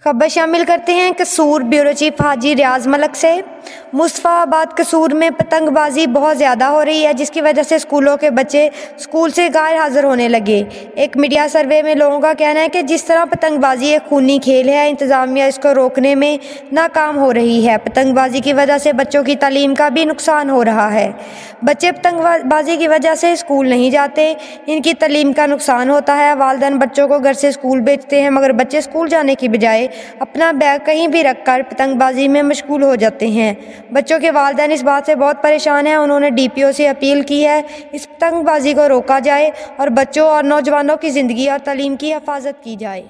खबर शामिल करते हैं कसूर ब्यूरो चीफ हाजी रियाज मलक से। मुस्तफ़ाबाद कसूर में पतंगबाजी बहुत ज़्यादा हो रही है, जिसकी वजह से स्कूलों के बच्चे स्कूल से गैर हाज़िर होने लगे। एक मीडिया सर्वे में लोगों का कहना है कि जिस तरह पतंगबाजी एक खूनी खेल है, इंतज़ामिया इसको रोकने में नाकाम हो रही है। पतंगबाजी की वजह से बच्चों की तालीम का भी नुकसान हो रहा है। बच्चे पतंगबाजी की वजह से स्कूल नहीं जाते, इनकी तालीम का नुकसान होता है। वालिदैन बच्चों को घर से स्कूल भेजते हैं, मगर बच्चे स्कूल जाने की बजाय अपना बैग कहीं भी रखकर पतंगबाजी में मशगूल हो जाते हैं। बच्चों के वालिदैन इस बात से बहुत परेशान हैं। उन्होंने DPO से अपील की है इस पतंगबाजी को रोका जाए और बच्चों और नौजवानों की ज़िंदगी और तालीम की हिफाजत की जाए।